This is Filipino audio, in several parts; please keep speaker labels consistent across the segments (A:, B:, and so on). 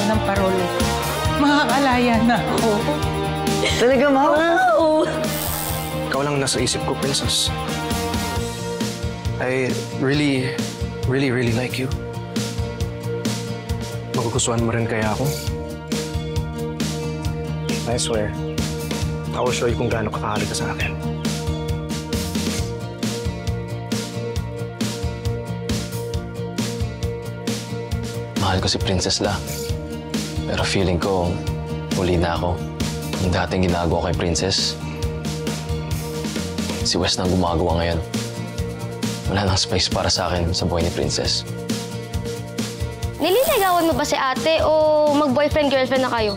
A: ng parol. Makakalaya na ako.
B: Talaga, Mau?
C: Wow!
D: Ikaw lang nasa isip ko, Princess. I really like you. Magugustuhan mo rin kaya ako? I swear, I will show you kung gaano kakahalaga sa akin.
E: Mahal ko si Princess La. Pero feeling ko, huli na ako. Yung dating ginagawa kay Princess, si Wes nang gumagawa ngayon. Wala nang space para sa akin sa buhay ni Princess.
C: Nililigawan mo ba si ate o mag-boyfriend-girlfriend na kayo?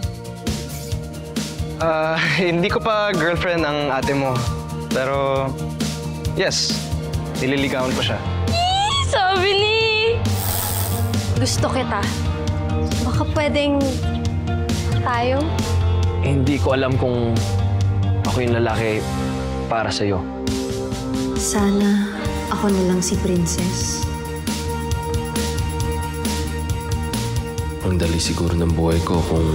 D: Hindi ko pa girlfriend ang ate mo. Pero, yes, nililigawan ko siya.
C: Sabi ni... Gusto kita. Baka pwedeng tayo?
E: Hindi ko alam kung ako yung lalaki para sa'yo.
F: Sana ako na lang si Princess.
E: Ang dali siguro ng buhay ko kung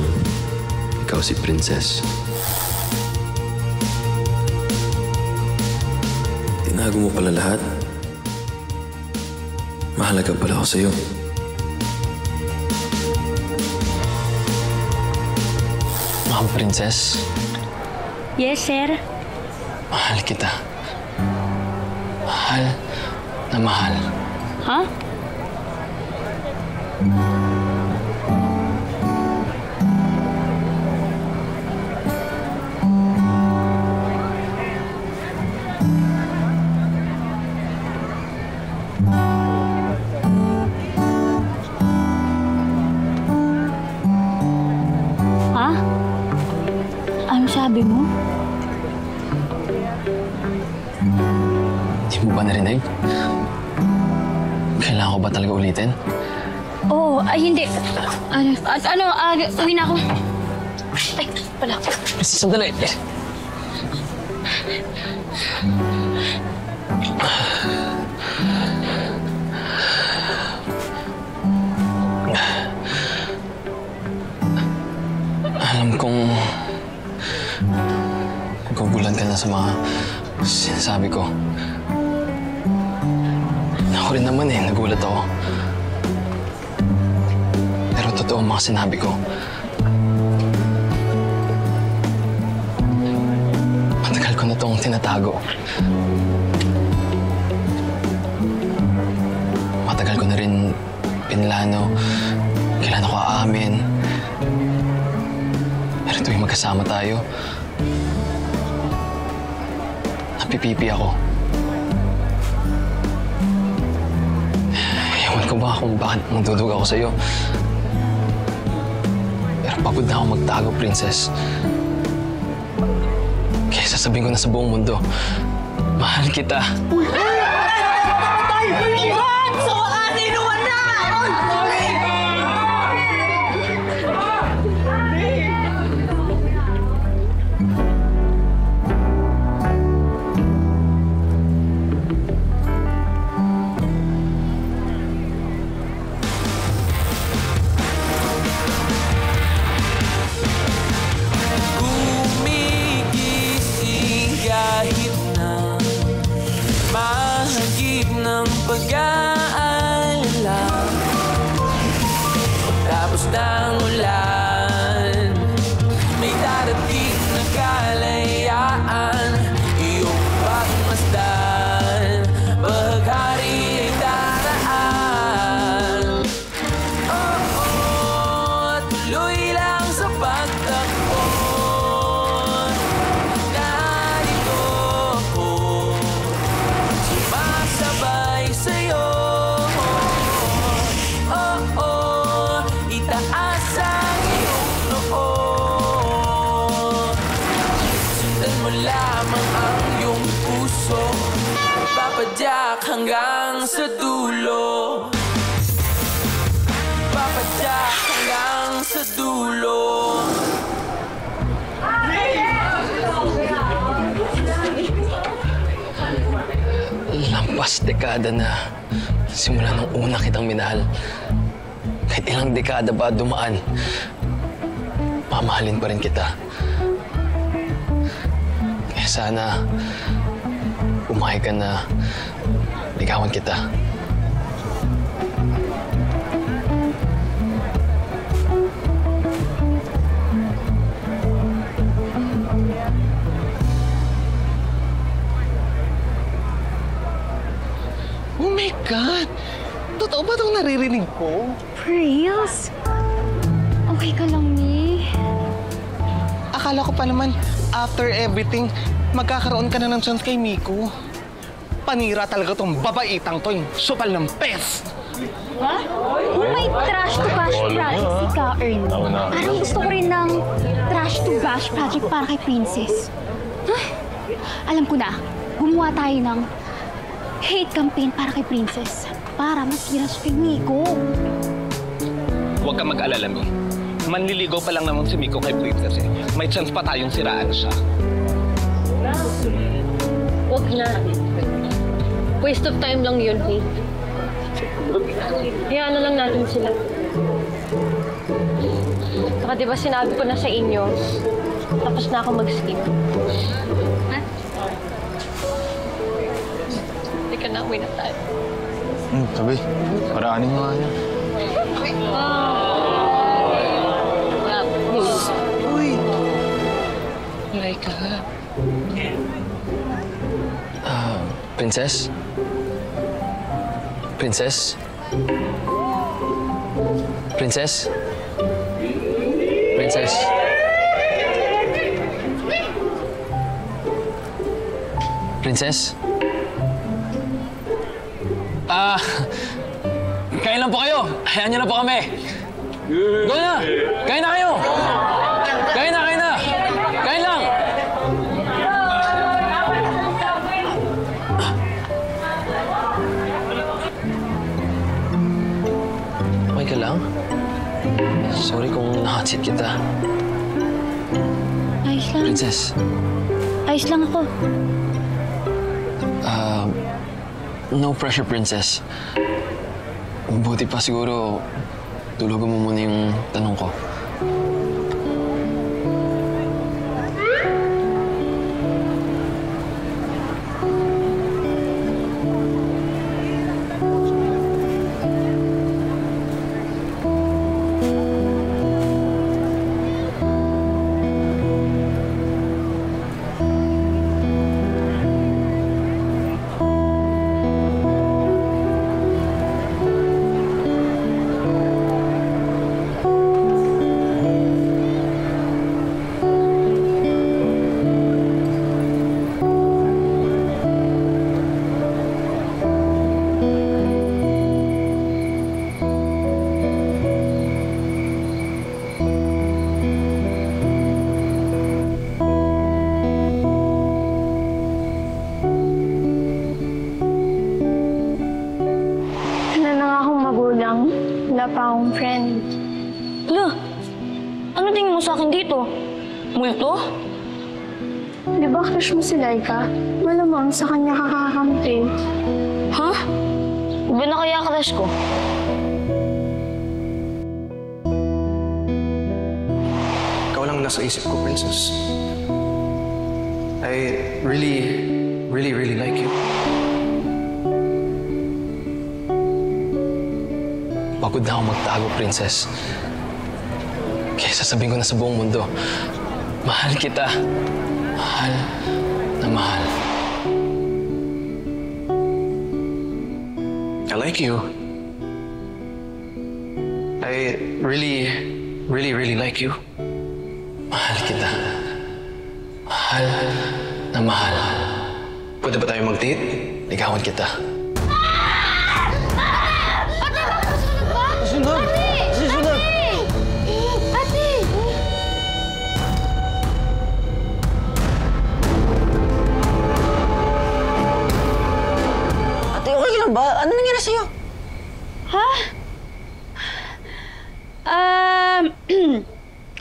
E: ikaw si Princess. Tinago mo pala lahat. Mahalaga pala ako sa'yo. Ma'am Princess.
C: Yes, sir.
E: Mahal kita. Mahal na mahal.
C: Ha? Ha? Ano sabi mo?
E: Di mo ba narinig? Kailangan ko ba talaga ulitin?
C: Oo, ay hindi. Uwi na ako. Ay, pala.
E: Sandali. Alam kong gugulan ka na sa mga sinasabi ko. Ako rin naman nagulat ako. Pero totoo ang mga sinabi ko. Matagal ko na itong tinatago. Matagal ko na rin pinlano. Kailan ako aamin. Pero tuwing magkasama tayo, napipipi ako. Ewan ko ba kung bakit magdudug ako sa'yo. Pero pagod na ako magtago, Princess. Kaya sasabihin ko na sa buong mundo, mahal kita.
G: Pag-aalala tapos ng ulan, may darating na kalayaan. Iyong pagmasdan, baghari ay daraan. Tuloy lang sa pagtakbo. Narito ako, sumasabay sa'yo. Itaas ang iyong noo. Sundan mo lamang ang iyong puso, papadyak hanggang sa dulo. Papadyak hanggang sa dulo.
E: Lampas dekada na simula nung una kitang minahal. Kahit ilang dekada ba dumaan, mamahalin pa rin kita. Kaya sana, pumayag ka na ligawan kita.
A: Oh my God! Totoo ba itong naririnig ko?
H: Prince? Okay ka lang, ni?
A: Akala ko pa naman, after everything, magkakaroon ka na ng chance kay Miko. Panira talaga tong babaitang to, yung supal ng pes!
H: Ha? Kung may trash to bash project ka, Ernie, parang gusto ko rin ng trash to bash project para kay Princess. Alam ko na, gumawa tayo ng hate campaign para kay Princess. Para masira siya kay Miko.
A: Huwag ka mag-alala, Mi. Manliligaw pa lang naman si Miko kay Princess eh. May chance pa tayong siraan siya.
C: Huwag na. Waste of time lang yun, eh. Hayaan na lang natin sila. Saka diba sinabi ko na sa inyo, tapos na ako mag-skip. Ha? Hindi ka na, uwi na tayo.
E: Sabi, paraanin mo nga niya.
A: Uy! Laika.
E: Princess? Princess? Princess? Princess? Princess? Kain lang po kayo. Hayaan niyo na po kami. Go na! Kain na kayo! Kain na, kain na! Kain lang! Okay ka lang? Sorry kung nakatsit kita.
H: Ayos lang.
E: Princess,
H: Ayos lang ako.
E: no pressure, Princess. Buti pa siguro tulugan mo muna yung tanong ko.
H: Wala pa akong friend.
C: Hala, ano tingin mo sa akin dito? Multo?
H: Di ba crush mo si Laika? Malamang sa kanya kakakampi.
C: Ha? Iba na kaya crush ko?
D: Ikaw lang nasa isip ko, Princess. I really like you.
E: Pagod na ako magtago, Princess. Kaya sasabihin ko na sa buong mundo, mahal kita. Mahal na mahal.
D: I like you. I really like you.
E: Mahal kita. Mahal na mahal.
D: Pwede ba tayo mag-date?
E: Ligawan kita.
B: Susunod! Susunod!
H: Ate!
B: Ate, okay lang ba? Ano nangyari sa'yo?
H: Ha?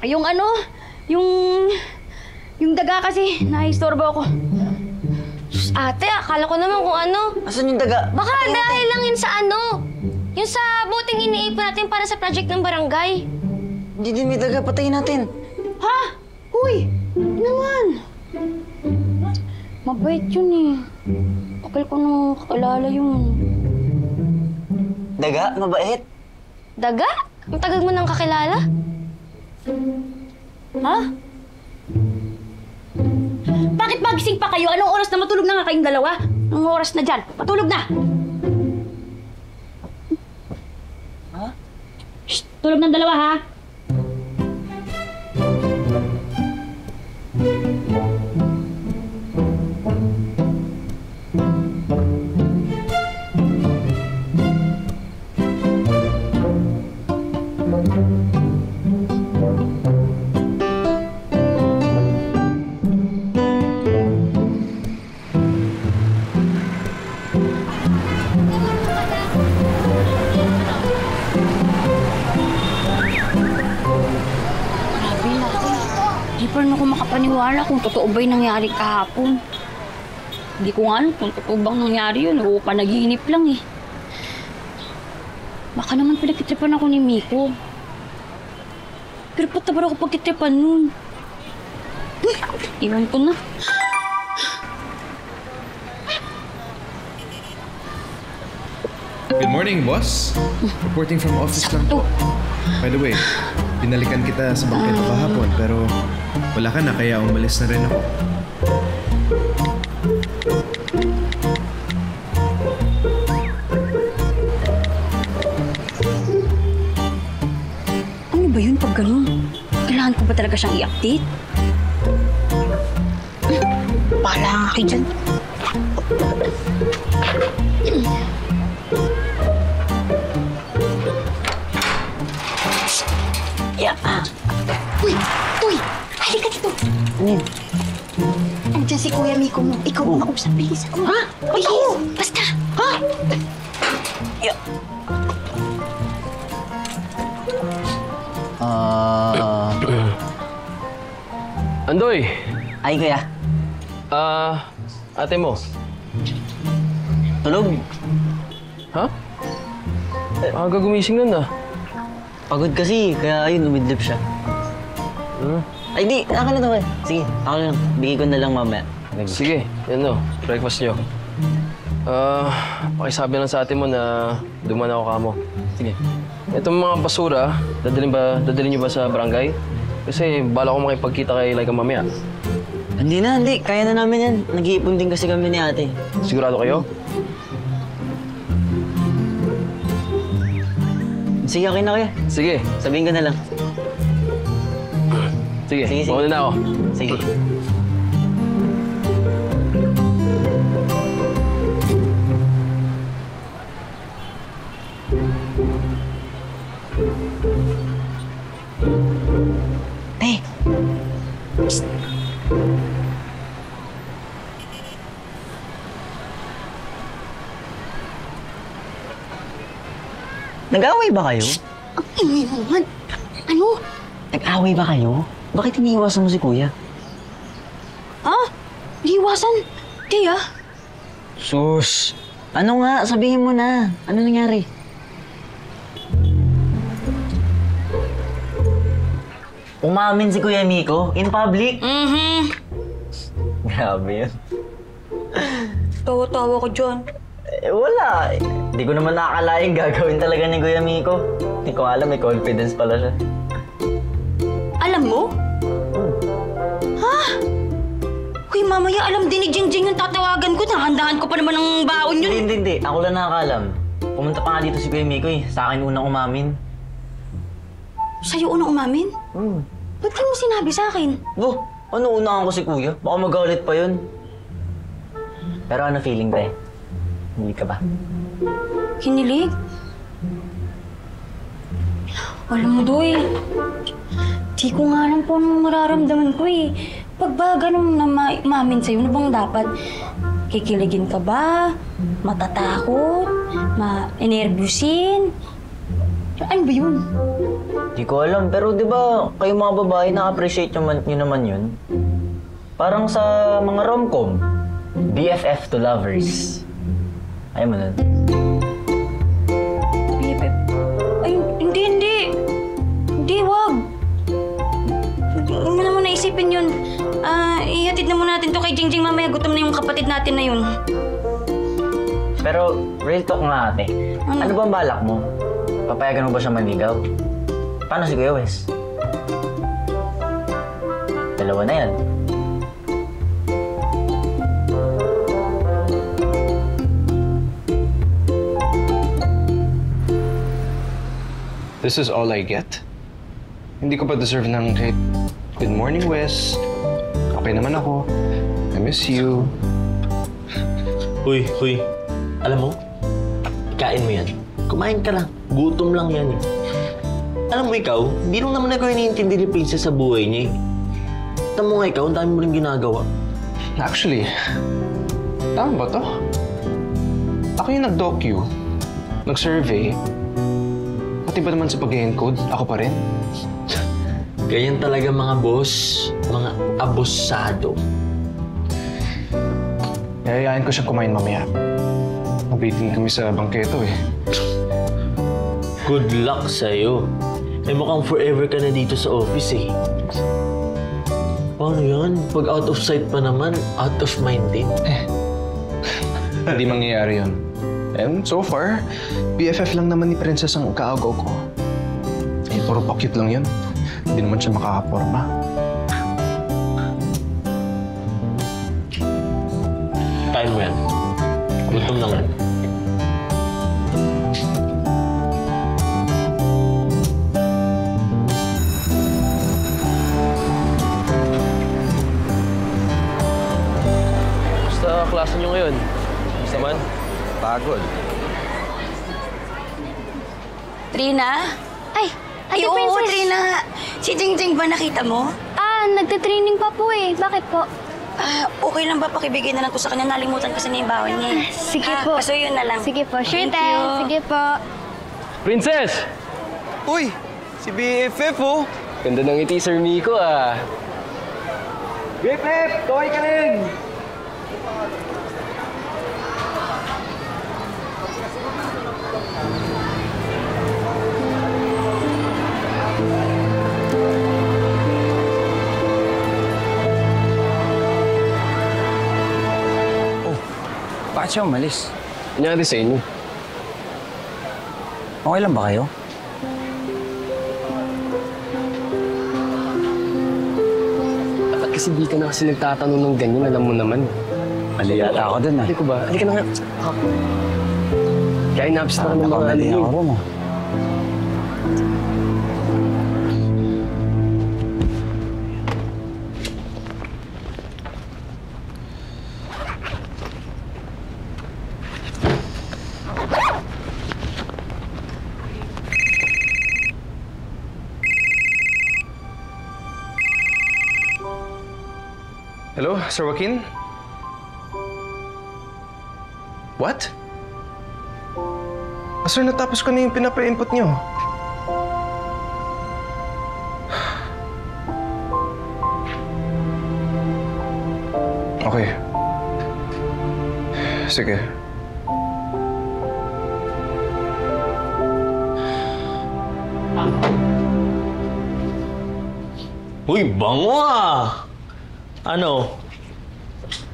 H: Yung ano? Yung daga kasi, naistorbo ako.
C: Ate, akala ko naman kung ano.
B: Asan yung daga?
C: Baka dahil lang yun sa ano.
H: Yung sa buting iniipon natin para sa project ng barangay.
B: Hindi din may daga, patayin natin.
H: Ha? Uy! Naman! Mabait yun eh. Tagal ko nung kakilala yun.
B: Daga? Mabait?
H: Daga? Ang tagal mo nang kakilala? Ha? Bakit magising pa kayo? Anong oras na matulog na nga kayong dalawa? Anong oras na dyan? Matulog na!
B: Ha?
H: Shh! Tulog ng dalawa, ha? Di pa rin ako makapaniwala kung totoo ba yung nangyari kahapon. Hindi ko nga alam kung totoo bang nangyari yun o panaginip lang eh. Baka naman pinagkitripan ako ni Miko. Pero ba't naman ako pagkitripan nun? Iwan ko na.
I: Good morning, boss. Reporting from office lang po. By the way, binalikan kita sa bangketa kahapon pero wala ka na kaya umalis na rin ako.
H: Ano ba yun pag ganun? Kailangan ko ba talaga siyang i-update? Bahala nga kayo dyan. Uy! Halika dito!
B: Ano yun?
H: Andiyan si Kuya Miko mo. Ikaw ang makausap. Bilis ako. Ha? Bilis! Basta! Ha?
E: Andoy!
B: Ay, kuya.
E: Ate mo.
B: Tulog.
E: Ha? Aga gumising nun ah.
B: Pagod kasi, kaya ayun, umidlip siya. Ay, di. Ako na naman. Sige, ako lang. Bigay ko na lang mamaya.
E: Sige, yan o. Breakfast nyo. Pakisabi lang sa ate mo na duman ako kamo.
B: Sige.
E: Itong mga basura, dadalhin nyo ba sa barangay? Kasi bala ko makipagkita kay Laika mamaya.
B: Hindi na, hindi. Kaya na namin yan. Nag-iipon din kasi kami ni ate.
E: Sigurado kayo?
B: Sige, okay na kuya.
E: Sige.
B: Sabihin ko na lang.
E: Sige,
B: Sige.
E: mauna na ako.
B: Sige. Hey! Psst. Nag-away ba kayo?
H: Ang ingay mo naman. Ano?
B: Nag-away ba kayo? Bakit iniiwasan mo si kuya?
H: Ha? Iiwasan? Kaya?
B: Sus! Ano nga? Sabihin mo na. Ano nangyari? Umamin si Kuya Miko in public? Grabe yun.
H: Tawa-tawa ko dyan.
B: Wala. Hindi ko naman nakakalaing gagawin talaga ni Kuya Miko. Hindi ko alam, may confidence pala siya.
H: Alam mo? Ha? Uy, mamaya alam din ni Jingjing yung tatawagan ko. Nahandahan ko pa naman ng baon yun.
B: Hindi. Ako lang nakakaalam. Pumunta pa nga dito si Kuya Miko eh. Sa akin unang umamin.
H: Sa'yo unang umamin? Ba't di mo sinabi sa akin?
B: Ano unahan ko si Kuya? Baka magalit pa yun. Pero ano feeling ba eh? Hindi ka ba?
H: Kinilig? Alam mo, Doy, di ko nga alam po anong mararamdaman ko eh. Pag ba ganun na umamin sa'yo, ano bang dapat? Kikiligin ka ba? Matatakot? Ma-enervyusin? Ano ba yun?
B: Di ko alam, pero di ba kayo mga babae na-appreciate nyo naman yun? Parang sa mga rom-com, BFF to lovers. Ayaw mo nun?
J: wag. Hindi mo naman naisipin yun. Ihatid na muna natin to kay Jingjing mamaya. Gutom na yung kapatid natin na yun.
B: Pero, real talk nga ate. Ano ba ang balak mo? Papayagan mo ba siya manligaw? Paano si Kuya Wes? Dalawa na yan.
D: This is all I get? Hindi ko pa deserve ng kahit good morning, Wes. Okay naman ako. I miss you.
K: Huy. Alam mo, kain mo yan. Kumain ka lang. Gutom lang yan eh. Alam mo ikaw, hindi lang naman ako iniintindi ni Princess sa buhay niya eh. Tama mo nga ikaw, ang dami mo rin ginagawa.
D: Actually, tama ba to? Ako yung nag-docu, nag-survey. Pati ba naman sa pag-encode, ako pa rin?
K: Ganyan talaga mga boss, mga abosado.
D: Yayayain ko siya kumain mamaya. Mag-waiting kami sa bangketo eh.
K: Good luck sa'yo. Eh mukhang forever ka na dito sa office eh. Paano yan? Pag out of sight pa naman, out of mind din.
D: Hindi mangyayari yun. And so far, BFF lang naman ni Princess ang kaagaw ko. Eh, puro pakit lang yun. Hindi naman siya makakaporma.
K: Kain mo yan. Gutom lang yan.
E: Basta klase nyo ngayon. Basta man.
L: Pagod.
J: Trina? Ay,
H: Ate
J: oo,
H: Princess.
J: Trina. Si Jingjing ba nakita mo?
H: Nagte-training pa po eh. Bakit po?
J: Okay lang ba pakibigay na lang ko sa kanya? Nalimutan kasi na yung bawal niya eh.
H: Sige po.
J: So yun na lang.
H: Sige po. Sure,
J: Thank
H: Tay.
J: you.
H: Sige po.
E: Princess!
L: Uy! Si BFF oh!
E: Ganda ng ngiti, Sir Miko ah.
L: BFF! Kaway ka rin!
M: Bakit siya umalis?
E: Nangyari sa inyo.
M: Okay lang ba kayo?
E: At kasi di ka na kasi nagtatanong ng ganyan, alam mo naman.
M: Mali yata ako dun
E: Hindi ko ba? Hindi ka na nga. Kaya inapis na ka ng mga
M: Nakamali ako rin ah.
D: Hello, Sir Joaquin? What? Sir, natapos ko na yung pinapa-input niyo. Okay. Sige.
K: Uy, bango ah! Ano?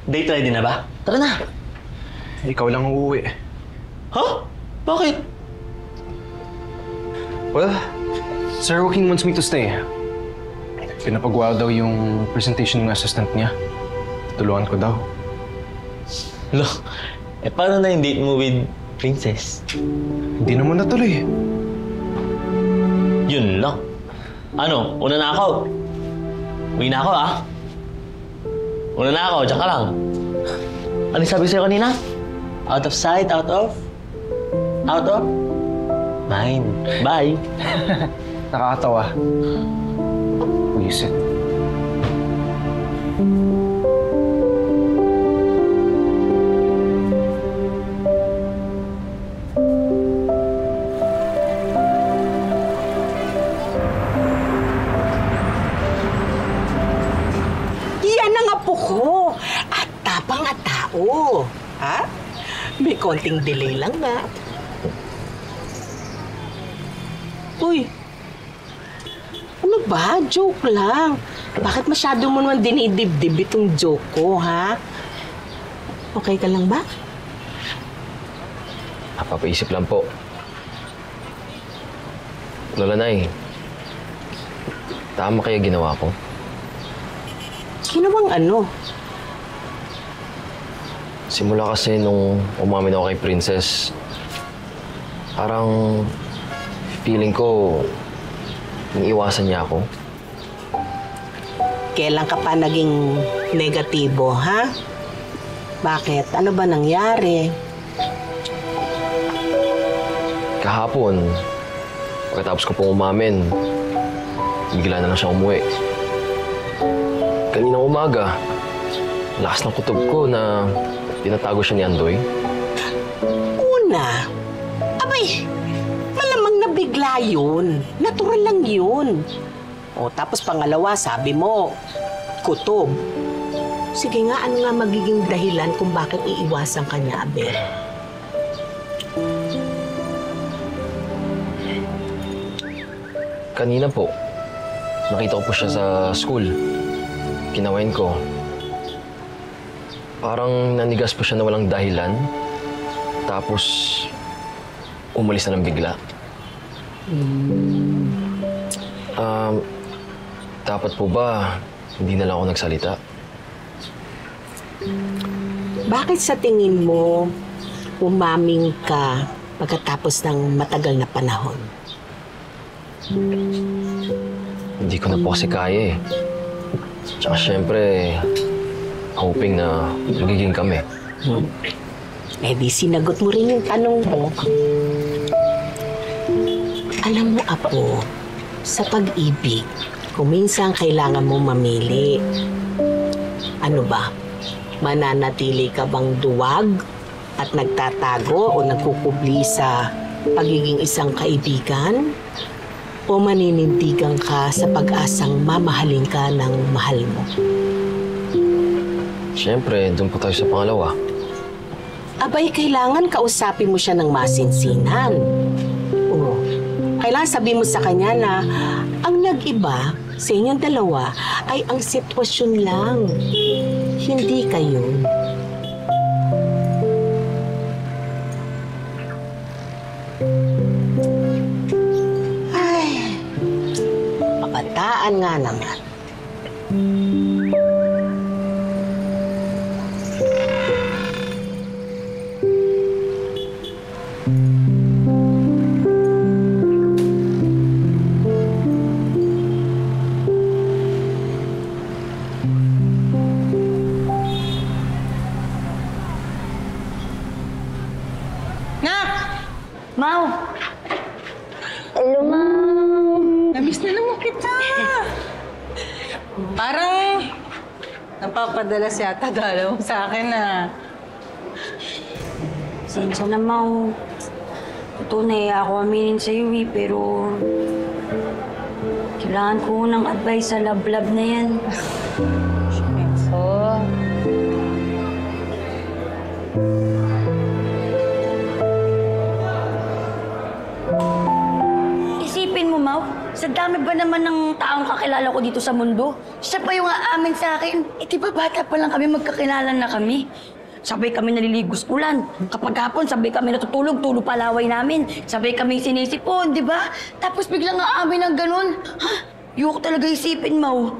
K: Date ready na ba? Tara na!
D: Ikaw lang uuwi.
K: Huh? Bakit?
D: Well, Sir Joaquin wants me to stay. Pinapagawa daw yung presentation ng assistant niya. Tulungan ko daw.
K: Look, paano na yung date mo with Princess?
D: Hindi naman natuloy.
K: Yun lang. Ano? Una na ako. Uwi na ako ah. Una na ako, diyan ka lang. Ano sabi sa'yo kanina? Out of sight, out of mind. Bye.
D: Nakakatawa. Wisit.
N: Yan ang apo ko. At tapang at tao. Ha? May konting delay lang na. Uy! Ano ba? Joke lang. Bakit masyado mo naman dinidibdib itong joke ko, ha? Okay ka lang ba?
E: Napapaisip lang po. Lola Nay, tama kaya ginawa ko?
N: Ginawang ano?
E: Simula kasi nung umamin ako kay Princess, parang feeling ko iniiwasan niya ako.
N: Kailan ka pa naging negatibo, ha? Bakit? Ano ba nangyari?
E: Kahapon, pagkatapos ko pong umamin, bigla na lang siya umuwi. Kaninang umaga, lakas ng kutob ko na tinatago siya ni Andoy.
N: Una, abay, malamang na bigla yun. Natural lang yun. O, tapos pangalawa, sabi mo, kutob. Sige nga, ano nga magiging dahilan kung bakit iiwasan ka niya, Abel?
E: Kanina po, nakita ko po siya sa school. Kinawain ko. Parang nanigas po siya na walang dahilan. Tapos, umalis na ng bigla. Dapat po ba hindi na lang ako nagsalita?
N: Bakit sa tingin mo umaming ka pagkatapos ng matagal na panahon?
E: Hindi ko na po kasi kaya eh. Tsaka syempre, hoping na magiging kami.
N: Eh di sinagot mo rin yung tanong mo. Alam mo, Apo, sa pag-ibig, kung minsan kailangan mo mamili. Ano ba? Mananatili ka bang duwag at nagtatago o nagkukubli sa pagiging isang kaibigan? O maninindigan ka sa pag-asang mamahalin ka ng mahal mo?
E: Siyempre, doon po tayo sa pangalawa.
N: Abay, kailangan kausapin mo siya ng masinsinan. O, kailangan sabihin mo sa kanya na ang nag-iba sa inyong dalawa ay ang sitwasyon lang. Hindi kayo. Ay, kabataan nga naman.
J: Mau! Hello, Mau!
O: Namiss na naman kita! Parang napapadalas yata dalaw sa akin na.
J: Sensya na, Mau. Totoo na ako aminin sa'yo pero kailangan ko ng advice sa love-love na yan.
O: So,
J: Mau, sa dami ba naman ng taong kakilala ko dito sa mundo? Siya pa yung aamin sa akin. Eh, di ba bata pa lang kami, magkakilala na kami? Sabay kami naliligos ulan. Kapag hapon, sabay kami natutulog, tulog palaway namin. Sabay kami sinisipon, di ba? Tapos biglang aamin ng ganun. Ha? Yoko talaga isipin, Mau.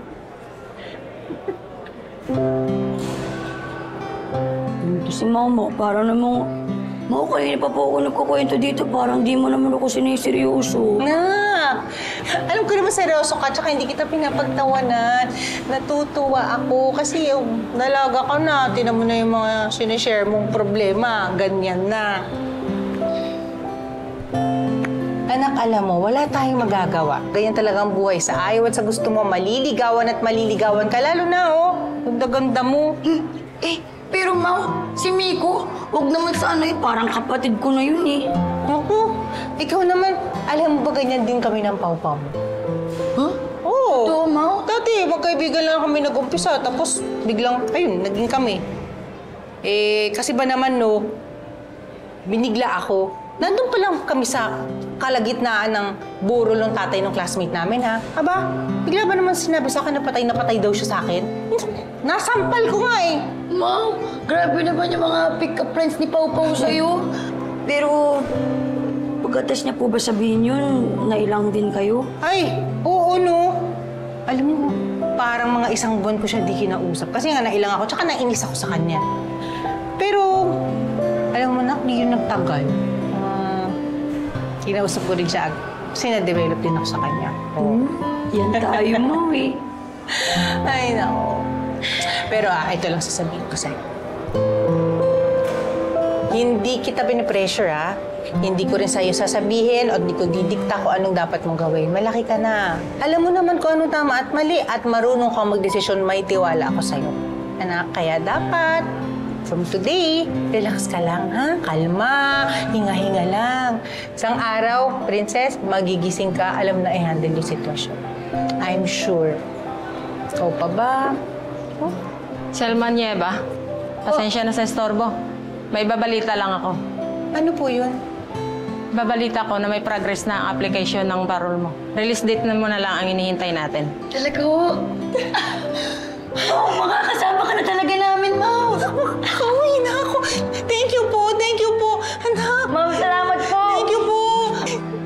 J: Ito si Mau, parang namang... Mau, kayo pa po ako nagkukwento dito. Parang di mo naman ako siniseryoso.
O: Nak! Alam ko naman seryoso ka, tsaka hindi kita pinapagtawanan. Natutuwa ako kasi nalaga ka na. Tinan mo na yung mga sinishare mong problema. Ganyan na. Anak, alam mo, wala tayong magagawa. Ganyan talagang buhay. Sa ayaw at sa gusto mo, maliligawan at maliligawan ka. Lalo na, oh. Ganda-ganda mo.
J: Pero Mau, si Miko, huwag naman sana eh. Parang kapatid ko na yun eh.
O: Ako, ikaw naman, alam mo ba ganyan din kami ng pawpaw mo?
J: Huh?
O: Oo.
J: Ito, Mau?
O: Dati, magkaibigan lang kami nag-umpisa, tapos biglang, ayun, naging kami. Eh, kasi ba naman, no, binigla ako. Nandun pa lang kami sa kalagitnaan ng burol ng tatay ng classmate namin, ha? Aba, bigla ba naman sinabi sa akin na patay daw siya sa akin? Nasampal ko nga eh.
J: Ma'am, grabe naman yung mga pick-up friends ni Pau Pau sa'yo. Pero, pagkatas niya po ba sabihin yun, nailang din kayo?
O: Ay, oo no. Alam mo, parang mga isang buwan ko siya di kinausap. Kasi nga nailang ako, tsaka nainis ako sa kanya. Pero, alam mo na, di yun nagtagal. Kinausap ko rin siya. Kasi na-develop din ako sa kanya.
J: Yan tayo mo eh.
O: Ay, nako. Pero ito lang sasabihin ko sa'yo. Hindi kita pinipressure, ha? Hindi ko rin sa'yo sasabihin o hindi ko didikta kung anong dapat mong gawin. Malaki ka na. Alam mo naman kung anong tama at mali at marunong kang magdesisyon, may tiwala ako sa'yo. Anak, kaya dapat, from today, relax ka lang, ha? Kalma, hinga-hinga lang. Isang araw, princess, magigising ka, alam na i-handle yung sitwasyon. I'm sure. Ikaw pa ba? Oh?
P: Selma Nieva, pasensya na sa estorbo. May babalita lang ako.
O: Ano po yun?
P: Babalita ko na may progress na ang application ng parol mo. Release date na mo na lang ang inihintay natin.
J: Talaga ho? Oh, makakasama ka na talaga namin, Mau.
O: Uwi na ako. Thank you po, anak.
J: Mau, salamat po.
O: Thank you po.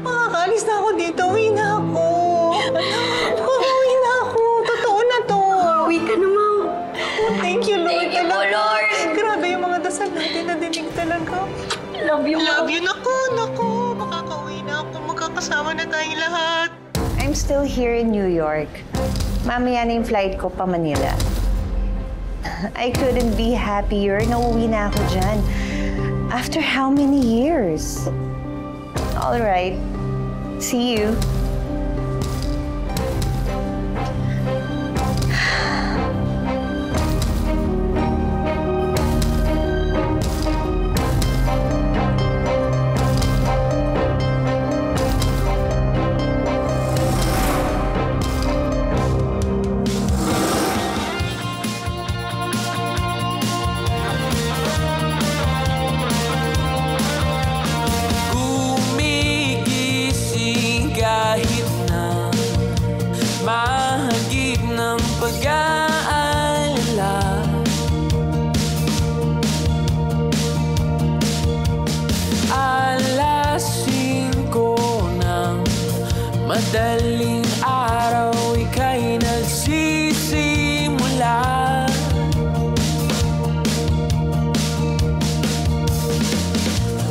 O: Makakaalis na ako dito. Uwi na ako. Anak, uwi na ako. Totoo na to.
J: Uwi ka na, Mau.
O: Oh, thank you, Lord.
J: Thank you po, Lord.
O: Grabe yung mga dasal natin na dinig talaga.
J: Love you, Mau.
O: Love you, naku. Makakauwi na ako. Magkakasama na tayong lahat.
Q: I'm still here in New York. Mamaya na yung flight ko pa Manila. I couldn't be happier na uwi na ako dyan. After how many years? All right. See you.
G: Madaling araw, ika'y nagsisimula.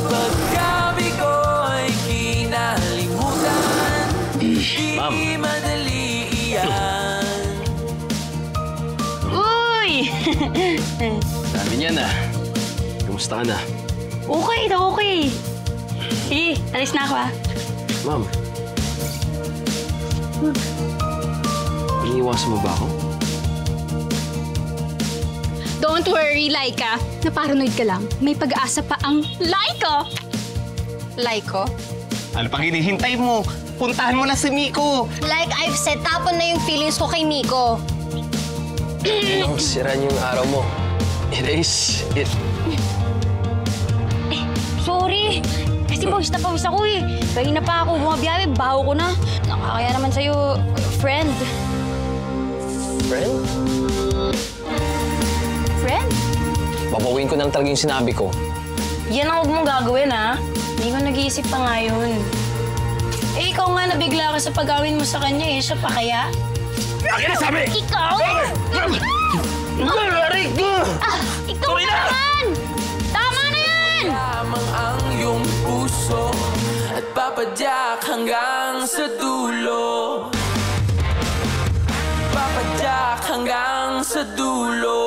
G: Pagkabi ko'y kinalimutan, di madali iyan.
H: Uy!
E: Dami niyan ah. Kumusta ka na?
H: Okay. Sige, alis na ako ah.
E: Ma'am. Iniiwasan mo ba ako?
H: Don't worry, Laika. Naparanoid ka lang. May pag-asa pa ang Laika!
A: Laiko? Ano pang hinihintay mo? Puntahan mo na si Miko.
C: Like I've said, tapon na yung feelings ko kay Miko.
E: Anong sira niyo yung araw mo? Erase it.
H: Sorry. Kasi pawis na pawis ako eh. Kanina pa ako bumabiyahe, baho ko na. Nakakaya naman sa'yo, friend.
E: Friend?
H: Friend?
E: Papawin ko na lang talaga yung sinabi ko.
J: Yan ang huwag mong gagawin, ha? Hindi ko nag-iisip pa nga yun. Eh, ikaw nga nabigla ka sa pag-awin mo sa kanya eh. Siya pa kaya?
G: Akin na sabi!
H: Ikaw?
G: Aray ko!
H: Ikaw naman! Tama na yan!
G: Lamang ang iyong puso at papadyak hanggang sa dulo. Papadyak hanggang sa dulo.